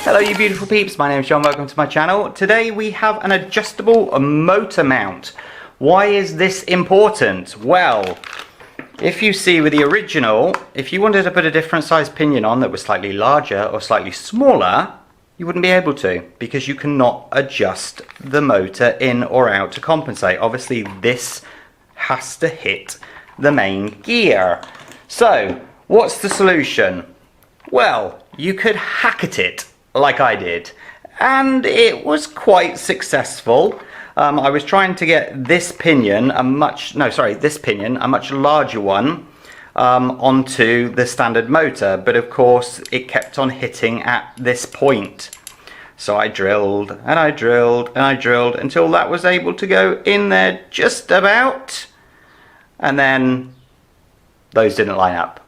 Hello you beautiful peeps, my name is John, welcome to my channel. Today we have an adjustable motor mount. Why is this important? Well, if you see with the original, if you wanted to put a different size pinion on that was slightly larger or slightly smaller, you wouldn't be able to, because you cannot adjust the motor in or out to compensate. Obviously this has to hit the main gear. So, what's the solution? Well, you could hack at it like I did, and it was quite successful. I was trying to get this pinion, a much larger one, onto the standard motor, but of course it kept on hitting at this point. So I drilled and I drilled and I drilled until that was able to go in there just about, and then those didn't line up.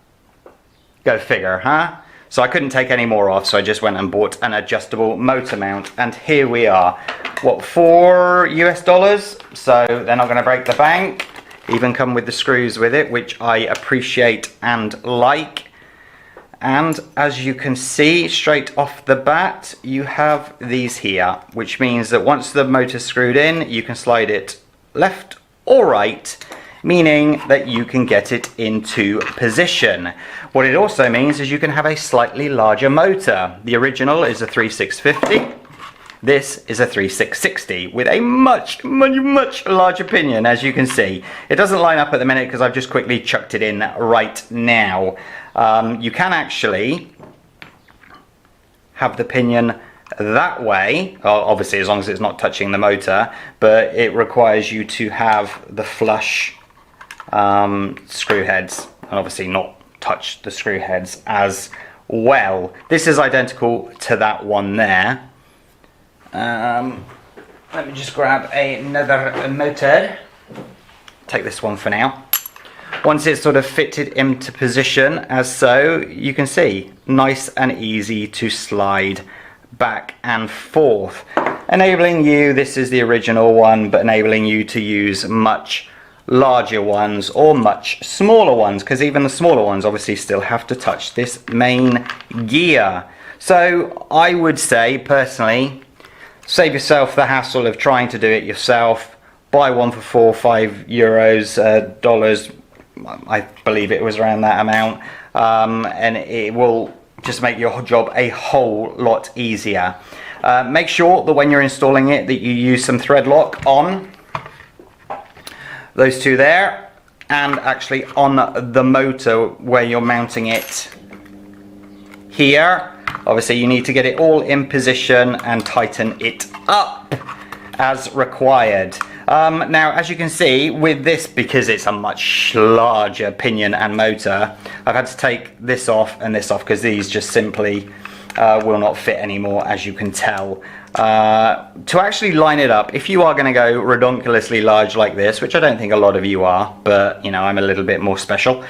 Go figure, huh? So I couldn't take any more off, so I just went and bought an adjustable motor mount, and here we are. What, $4 US? So they're not going to break the bank. Even come with the screws with it, which I appreciate and like. And as you can see straight off the bat, you have these here, which means that once the motor's screwed in, you can slide it left or right, meaning that you can get it into position. What it also means is you can have a slightly larger motor. The original is a 3650. This is a 3660 with a much larger pinion, as you can see. It doesn't line up at the minute because I've just quickly chucked it in right now. You can actually have the pinion that way, obviously as long as it's not touching the motor, but it requires you to have the flush screw heads, and obviously not touch the screw heads as well. This is identical to that one there. Let me just grab another motor. Take this one for now. Once it's sort of fitted into position as so, you can see nice and easy to slide back and forth, enabling you, this is the original one, but enabling you to use much larger ones or much smaller ones, because even the smaller ones obviously still have to touch this main gear. So I would say personally, save yourself the hassle of trying to do it yourself. Buy one for €4 or €5, dollars, I believe it was around that amount, and it will just make your job a whole lot easier. Make sure that when you're installing it that you use some thread lock on those two there, and actually on the motor where you're mounting it here. Obviously you need to get it all in position and tighten it up as required. Now as you can see with this, because it's a much larger pinion and motor, I've had to take this off and this off because these just simply will not fit anymore, as you can tell. To actually line it up, if you are going to go redonkulously large like this, which I don't think a lot of you are, but you know, I'm a little bit more special.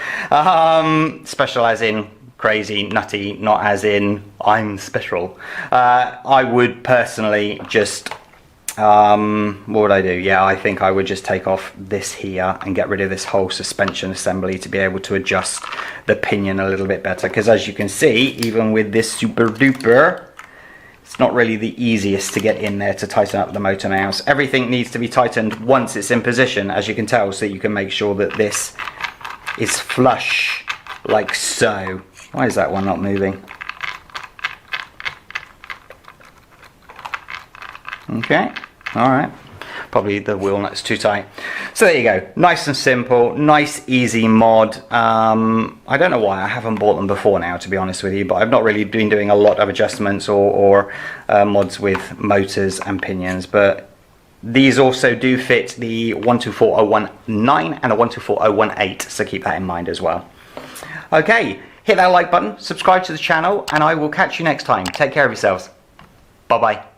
Special as in crazy, nutty, not as in I'm special. I would personally just, what would I do? Yeah, I think I would just take off this here and get rid of this whole suspension assembly to be able to adjust the pinion a little bit better, because as you can see, even with this super duper, it's not really the easiest to get in there to tighten up the motor mouse. Everything needs to be tightened once it's in position, as you can tell, so you can make sure that this is flush like so. Why is that one not moving? Okay, alright. Probably the wheel nut's too tight. So there you go. Nice and simple, nice easy mod. I don't know why I haven't bought them before now, to be honest with you, but I've not really been doing a lot of adjustments or mods with motors and pinions, but these also do fit the 124019 and a 124018, so keep that in mind as well. Okay, hit that like button, subscribe to the channel, and I will catch you next time. Take care of yourselves. Bye bye.